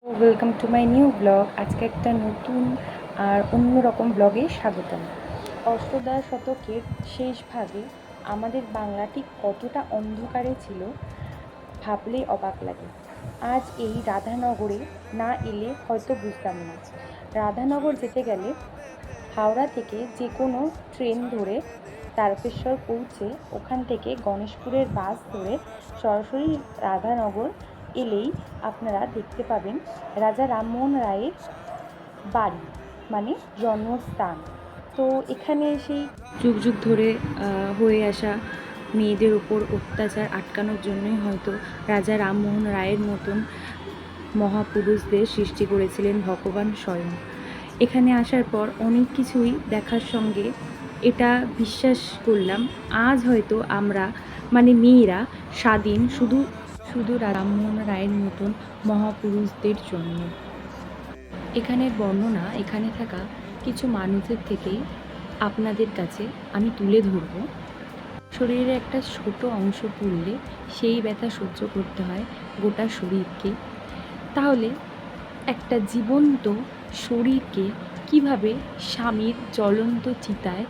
Welcome to my new blog. আজকে একটা নতুন আর অন্যরকম ব্লগে স্বাগতম। অষ্টদশ শতকের শেষ ভাগে আমাদের বাংলা ঠিক কতটা অন্ধকারে ছিল ভাবলেই অবাক লাগে। আজ এই রাধানগরে না এলে হয়তো বুঝতাম না। রাধানগর যেতে গেলে হাওড়া থেকে যে কোনো ট্রেন ধরে তারকেশ্বর পৌঁছে ওখান থেকে গণেশপুরের বাস ধরে সরাসরি রাধানগর এলেই আপনারা দেখতে পাবেন রাজা রামমোহন রায়ের বাড়ি, মানে জন্মস্থান। তো এখানে সেই যুগ যুগ ধরে হয়ে আসা মেয়েদের ওপর অত্যাচার আটকানোর জন্যই হয়তো রাজা রামমোহন রায়ের মতন মহাপুরুষদের সৃষ্টি করেছিলেন ভগবান স্বয়ং। এখানে আসার পর অনেক কিছুই দেখার সঙ্গে এটা বিশ্বাস করলাম, আজ হয়তো আমরা মানে মেয়েরা স্বাধীন শুধু শুধু রামমোহন রায়ের মতন মহাপুরুষদের জন্য। এখানের বর্ণনা এখানে থাকা কিছু মানুষের থেকেই আপনাদের কাছে আমি তুলে ধরব। শরীরের একটা ছোট অংশ পুড়লে সেই ব্যথা সহ্য করতে হয় গোটা শরীরকে। তাহলে একটা জীবন্ত শরীরকে কিভাবে স্বামীর জ্বলন্ত চিতায়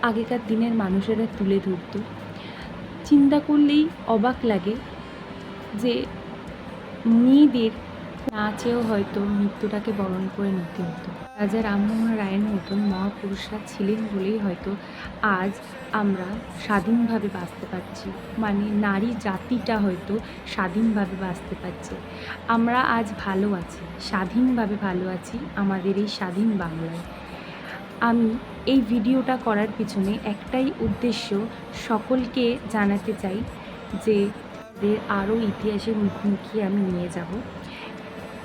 আগেকার দিনের মানুষেরা তুলে ধরত, চিন্তা করলেই অবাক লাগে যে মেয়েদের না চেয়েও হয়তো মৃত্যুটাকে বরণ করে নিতে হতো। রাজা রামমোহন রায়ের মতন মহাপুরুষরা ছিলেন বলেই হয়তো আজ আমরা স্বাধীনভাবে বাঁচতে পারছি, মানে নারী জাতিটা হয়তো স্বাধীনভাবে বাঁচতে পারছে। আমরা আজ ভালো আছি, স্বাধীনভাবে ভালো আছি আমাদের এই স্বাধীন বাংলায়। আমি এই ভিডিওটা করার পিছনে একটাই উদ্দেশ্য, সকলকে জানাতে চাই যে আরও ইতিহাসের মুখোমুখি আমি নিয়ে যাব।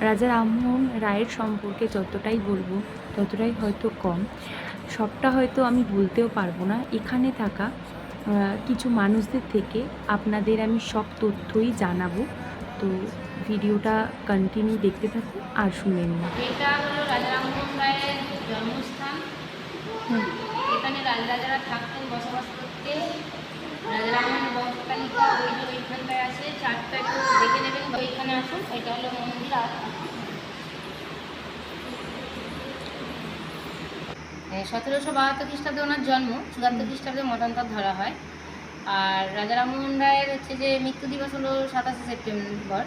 রাজা রামমোহন রায়ের সম্পর্কে যতটাই বলবো ততটাই হয়তো কম, সবটা হয়তো আমি বলতেও পারবো না। এখানে থাকা কিছু মানুষদের থেকে আপনাদের আমি সব তথ্যই জানাবো। তো ভিডিওটা কন্টিনিউ দেখতে থাকুন আর শুনে নিন। এটা হলো রাজা রামমোহন রায়ের জন্মস্থান। এখানে রাজারা থাকতেন, বসবাস করতেন। রাজা রামমোহন বংশতালিকা ওই যে ওইখানটায় আছে, চারটা একটু দেখে নেবেন। ওইখানে আসুন, এটা হলো মন্দির। 1772 খ্রিস্টাব্দে ওনার জন্ম, 74 খ্রিস্টাব্দে মতান্তর ধরা হয়। আর রাজা রামমোহন রায়ের হচ্ছে যে মৃত্যু দিবস হলো 27শে সেপ্টেম্বর।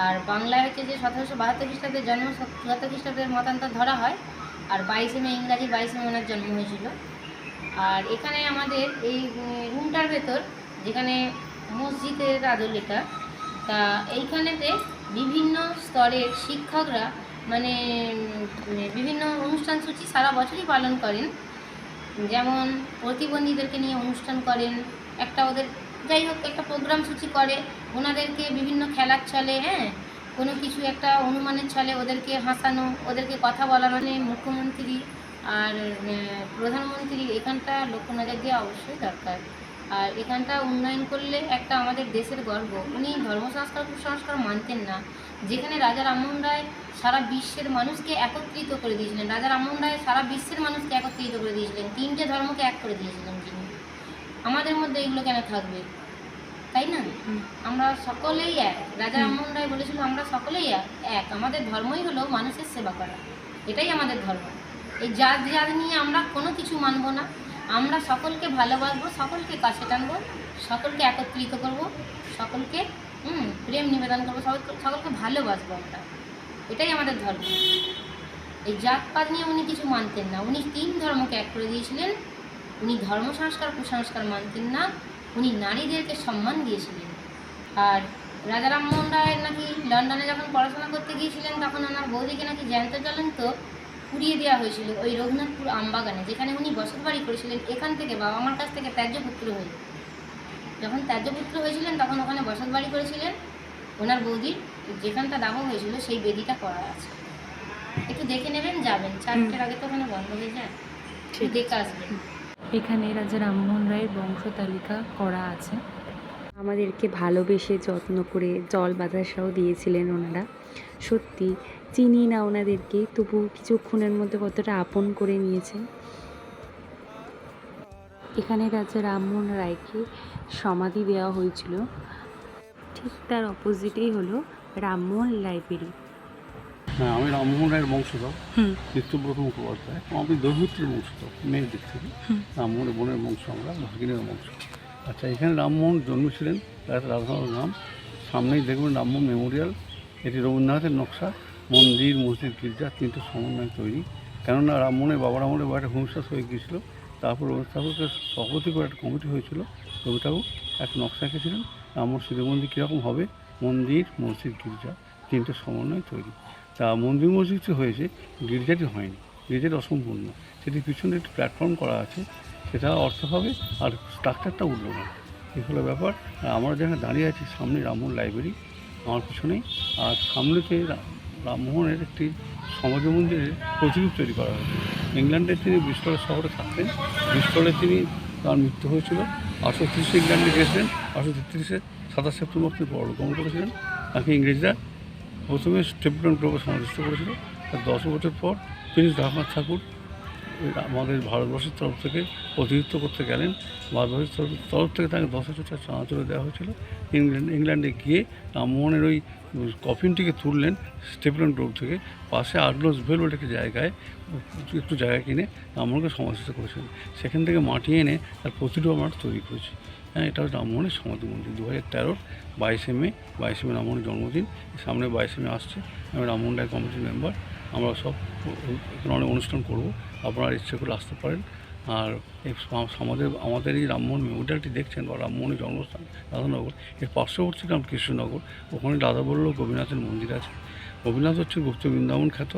আর বাংলায় হচ্ছে যে 1772 খ্রিস্টাব্দের জন্ম, 74 খ্রিস্টাব্দের মতান্তর ধরা হয়। আর 22শে মে, ইংরাজি 22শে মে ওনার জন্ম হয়েছিল। আর এখানে আমাদের এই রুমটার ভেতর যেখানে মসজিদের আদল এটা, তা এইখানেতে বিভিন্ন স্তরের শিক্ষকরা মানে বিভিন্ন অনুষ্ঠান সূচি সারা বছরই পালন করেন। যেমন প্রতিবন্ধীদেরকে নিয়ে অনুষ্ঠান করেন, একটা ওদের যাই হোক একটা প্রোগ্রাম সূচি করে, ওনাদেরকে বিভিন্ন খেলার ছলে, কোনো কিছু একটা অনুমানের ছলে ওদেরকে হাসানো, ওদেরকে কথা বলানো। মানে মুখ্যমন্ত্রী আর প্রধানমন্ত্রী এখানটা লক্ষ্য নজর দেওয়া অবশ্যই দরকার। আর এখানটা উন্নয়ন করলে একটা আমাদের দেশের গর্ব। উনি ধর্ম সংস্কার কুসংস্কার মানতেন না। যেখানে রাজা রামমোহন রায় সারা বিশ্বের মানুষকে একত্রিত করে দিয়েছিলেন, রাজা রামমোহন রায় সারা বিশ্বের মানুষকে একত্রিত করে দিয়েছিলেন, তিনটে ধর্মকে এক করে দিয়েছিলেন যিনি। আমাদের মধ্যে এগুলো কেন থাকবে, তাই না? আমরা সকলেই এক। রাজা রামমোহন রায় বলেছিল আমরা সকলেই এক, আমাদের ধর্মই হলো মানুষের সেবা করা, এটাই আমাদের ধর্ম। এই জাত জাত নিয়ে আমরা কোনো কিছু মানব না। আমরা সকলকে ভালোবাসবো, সকলকে কাছে টানবো, সকলকে একত্রিত করব, সকলকে প্রেম নিবেদন করবো, সকলকে ভালোবাসবো আমরা, এটাই আমাদের ধর্ম। এই জাতপাত নিয়ে উনি কিছু মানতেন না। উনি তিন ধর্মকে এক করে দিয়েছিলেন। উনি ধর্ম সংস্কার কুসংস্কার মানতেন না, উনি নারীদেরকে সম্মান দিয়েছিলেন। আর রাজা রামমোহন রায়ের নাকি লন্ডনে যখন পড়াশোনা করতে গিয়েছিলেন তখন ওনার বৌদিকে নাকি জ্যান্ত জ্বলন্ত পুড়িয়ে দেওয়া হয়েছিল ওই রঘুনাথপুর আমবাগানে, যেখানে উনি বসত বাড়ি করেছিলেন। এখান থেকে বাবা মার কাছ থেকে ত্যায্যপুত্র হয়ে, যখন ত্যায্যপুত্র হয়েছিলেন তখন ওখানে বসত বাড়ি করেছিলেন। ওনার বৌদির যেখানটা দাহ হয়েছিল সেই বেদিটা করা আছে, একটু দেখে নেবেন, যাবেন 4টার আগে তো ওখানে বন্ধ হয়ে যায়, দেখে আসবেন। এখানে রাজা রামমোহন রায়ের বংশ তালিকা করা আছে। আমাদেরকে ভালোবেসে যত্ন করে জল বাতাসাও দিয়েছিলেন ওনারা। সত্যি চিনি না ওনাদেরকে, তবু কিছুক্ষণের মধ্যে কতটা আপন করে নিয়েছেন। এখানে রাজা রামমোহন রায়কে সমাধি দেওয়া হয়েছিল, ঠিক তার অপোজিটেই হলো রামমোহন লাইব্রেরি। হ্যাঁ, আমি রামমোহন রায়ের বংশধর, হুম নিত্যব্রত মুখোপাধ্যায়। আমি দৈবত্রের বংশধর, মেয়ের দিক থেকে। হুম রামমোহনের বোনের বংশ, আমরা ভাগিনের বংশ। আচ্ছা, এখানে রামমোহন জন্মেছিলেন, রাধানগর গ্রাম। সামনেই দেখবেন রামমোহন মেমোরিয়াল। এটি রবীন্দ্রনাথের নকশা, মন্দির, মসজিদ, গির্জা তিনটে সমন্বয়ে তৈরি। কেননা রামমোহনের বাবার আমলে বাড়িটা ভূমিসাৎ হয়ে গিয়েছিল। তারপর রবীন্দ্রনাথ ঠাকুরকে সভাপতি করে একটা কমিটি হয়েছিল। রবি ঠাকুর একটা নকশা এঁকেছিলেন রামমোহন শিব মন্দির কীরকম হবে, মন্দির, মসজিদ, গির্জা তিনটে সমন্বয়ে তৈরি। তা মন্দির মসজিদটি হয়েছে, গির্জাটি হয়নি, গির্জাটি অসম্পূর্ণ। সেটির পিছনে একটি প্ল্যাটফর্ম করা আছে, সেটা অর্থ হবে, আর স্ট্রাকচারটা উঠলো না। এই হলো ব্যাপার। আর আমরা যেখানে দাঁড়িয়ে আছি সামনে রামমোহন লাইব্রেরি আমার পিছনেই, আর সামনেতে রামমোহনের একটি সমাজ মন্দিরের প্রতিরূপ তৈরি করা হয়েছে। ইংল্যান্ডে তিনি ব্রিস্টলের শহরে থাকতেন। ব্রিস্টলে তার মৃত্যু হয়েছিল। 1830 ইংল্যান্ডে গিয়েছিলেন। 1833 27 সেপ্টেম্বর তিনি পরলোকগমন করেছিলেন। তাকে ইংরেজরা প্রথমে স্টেপলেটন গ্রুপে সমাধিস্থ করেছিল। তার 10 বছর পর প্রিন্স দ্বারকানাথ ঠাকুর আমাদের ভারতবর্ষের তরফ থেকে প্রতিনিধিত্ব করতে গেলেন। ভারতবর্ষের তরফ থেকে তাকে 10,000 টাকা চাঁদা দেওয়া হয়েছিল। ইংল্যান্ডে গিয়ে রামমোহনের ওই কফিনটিকে তুললেন স্টেপলেটন গ্রুপ থেকে। পাশে আর্লোস ভেল বলে একটি জায়গায় একটু জায়গা কিনে রামমোহনকে সমাধিস্থ করেছিলেন। সেখান থেকে মাটি এনে তার প্রতিরূপ আমরা তৈরি করেছি। হ্যাঁ, এটা হচ্ছে রামমোহনের সমাধি মন্দির। 2013 22শে মে রামমোহনের জন্মদিন। সামনে 22শে মে আসছে। আমি রামমোহন রায় কমিটির মেম্বার। আমরা সব এখানে অনেক অনুষ্ঠান করব, আপনারা ইচ্ছে করে আসতে পারেন। আর আমাদের এই রামমোহন মেমোরিয়ালটি দেখছেন, বা রামমোহনের জন্মস্থান রাধানগর, এর পার্শ্ববর্তী গ্রাম কৃষ্ণনগর। ওখানে রাধাবল্লভ গোপীনাথের মন্দির আছে। গোপীনাথ হচ্ছে গুপ্ত বৃন্দাবন খ্যাত।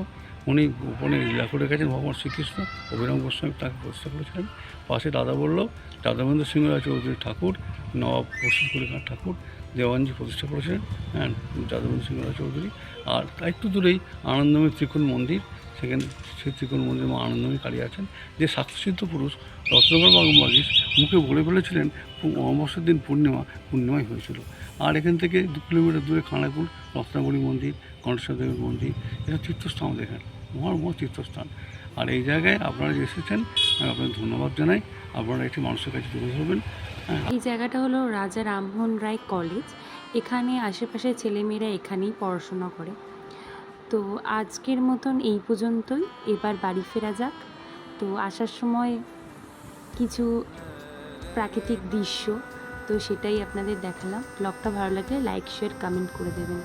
উনি গোপনে লীলা করে গেছেন ভগবান শ্রীকৃষ্ণ। অভিরাম গোস্বামী তাকে প্রতিষ্ঠা করেছিলেন। পাশে রাধাবল্লভ, রাধাবেন্দ্র সিংহ রায় চৌধুরী ঠাকুর, নবাব বশিষ্ঠকুমার ঠাকুর, দেওয়ানজি প্রতিষ্ঠা করেছিলেন। হ্যাঁ, যাদবেন্দ্র সিংহ রায় চৌধুরী। আর একটু দূরেই আনন্দময়ী ত্রিকোণ মন্দির। সেখানে সেই ত্রিকোণ মন্দিরে মা আনন্দময়ী কালী আছেন, যে শাস্ত্রসিদ্ধ পুরুষ রত্নগর বাগমাগীশ মুখে বলে ফেলেছিলেন অমাবস্যার দিন পূর্ণিমাই হয়েছিল। আর এখান থেকে 2 কিলোমিটার দূরে খানাকুল রত্নাবলী মন্দির, কণ্ঠেশ্বর দেবীর মন্দির, এটা তীর্থস্থান দেখেন, মহা তীর্থস্থান। আর এই জায়গায় আপনারা যে এসেছেন, আমি আপনাদের ধন্যবাদ জানাই। আপনারা একটি মানুষের কাছে তুলে ধরবেন। এই জায়গাটা হলো রাজা রামমোহন রায় কলেজ। এখানে আশেপাশের ছেলেমেয়েরা এখানেই পড়াশোনা করে। তো আজকের মতন এই পর্যন্তই। এবার বাড়ি ফেরা যাক। তো আসার সময় কিছু প্রাকৃতিক দৃশ্য, তো সেটাই আপনাদের দেখালাম। ব্লগটা ভালো লাগলে লাইক, শেয়ার, কমেন্ট করে দেবেন।